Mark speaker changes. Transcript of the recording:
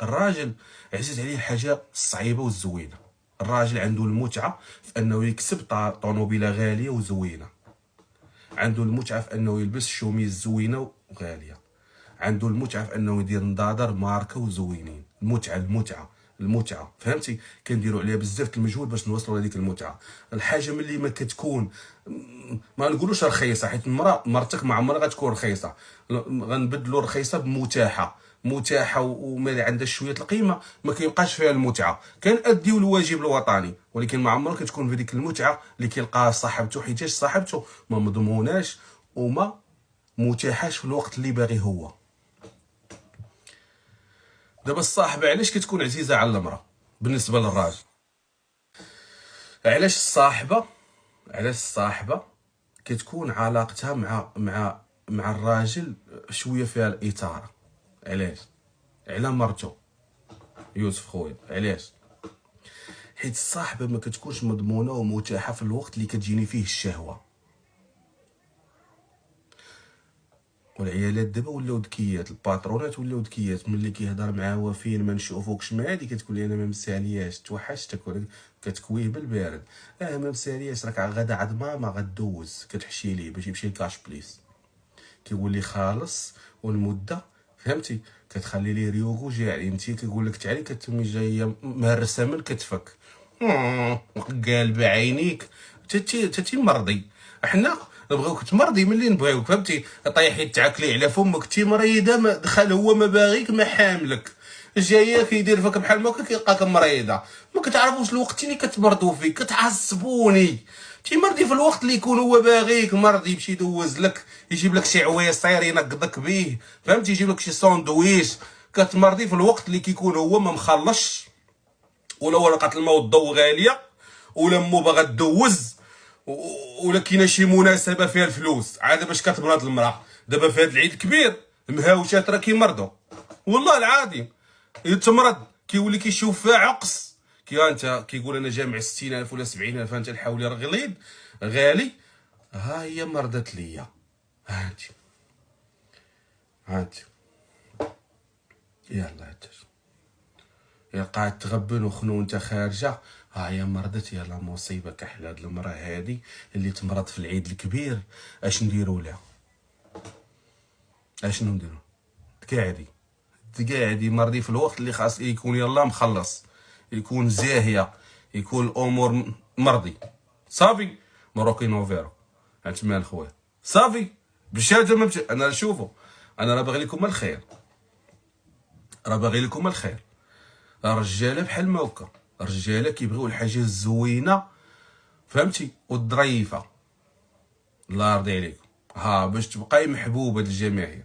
Speaker 1: الراجل عزيز عليه الحاجه الصعيبه والزوينه. الراجل عنده المتعه في انه يكسب طوموبيله غاليه وزوينه، عنده المتعه في انه يلبس شوميز زوينه وغاليه، عنده المتعه في انه يدير نضادر ماركه وزوينين. المتعه فهمتي؟ كنديروا عليها بزاف المجهود باش نوصلوا لهذيك المتعه. الحاجه ملي ما كتكون ما نقولوش رخيصه، حيت مرتك ما عمرها غتكون رخيصه، غنبدلوا رخيصه متاحه وما عندها شويه القيمه، ما كيبقاش فيها المتعه. كنأديو الواجب الوطني، ولكن ما عمرها كتكون في ديك المتعه اللي كيلقاها صاحبته، حيتاش صاحبته ما مضموناش وما متاحاش في الوقت اللي باغي هو. دابا الصاحبه علاش كتكون عزيزه على المراه بالنسبه للراجل؟ علاش الصاحبه كتكون علاقتها مع الراجل شويه فيها الاثاره؟ علاش؟ على مرته يوسف خويا، علاش؟ حيت الصاحبه ما كتكونش مضمونه ومتاحه في الوقت اللي كتجيني فيه الشهوه. والعيالات دابا ولاو ذكيات، الباترونات ولاو ذكيات، ملي كيهضر معاه وفين ما نشوفوكش مع هادي كتقول لي انا ما مسالياش توحشتك، ولا كتكويه بالبارد. ما مسالياش، راك غدا عند ماما غدوز، كتحشي ليه باش يمشي لكاش بليس، كيقول لي خالص والمده فهمتي، كتخلي ليه ريوغو جاعي انت، كيقول لك تعالي كتمي جايه مهرسه من كتفك قالبه عينيك تتي مرضي. حنا نبغيوك تمرضي ملي نبغيوك فهمتي، طيحي تعاكلي على فمك تي مريضه، ما دخل هو ما باغيك ما حاملك، جايه كيدير فيك بحال ما كيلقاك مريضه. ما كتعرفوش الوقت اللي كتمرضوا فيه، كتعصبوني. تي مرضي في الوقت اللي يكون هو باغيك، مرضي يمشي يدوز لك، يجيب لك شي عويصير ينقضك بيه فهمتي، يجيب لك شي ساندويش. كتمرضي في الوقت اللي كيكون هو ما مخلصش، ولا ورقه الماء والضو غاليه، ولا مو باغا دوز، ولا كاينه شي مناسبه فيها الفلوس. عاد باش كتمرض المراه دابا في هذا العيد الكبير مهاوشات راه كيمرضوا والله العظيم. يتمرض كيولي كيشوف فيها عقص، انت كيقول انا جامع 60,000 ولا 70,000، انت الحولي راه غليظ غالي. ها هي مرضت ليا، هانتي يلا يا قاعد تغبن وخنو وانت خارجه. ها هي مرضت، يلا مصيبه كحل هاد المراه هادي اللي تمرض في العيد الكبير. اش نديروا لها؟ اشنو نديروا؟ تقاعدي مرضي في الوقت اللي خاص يكون يلا مخلص، يكون زاهيه، يكون الامور مرضي. صافي مروكي نوفيرو انت مال خويا، صافي بشهاده انا نشوفو، انا راه باغي لكم الخير، الرجاله بحال ما هكا، الرجاله كيبغيو الحاجه الزوينه فهمتي والظريفه. الله يرضي عليكم، باش تبقاي محبوبه للجماهير.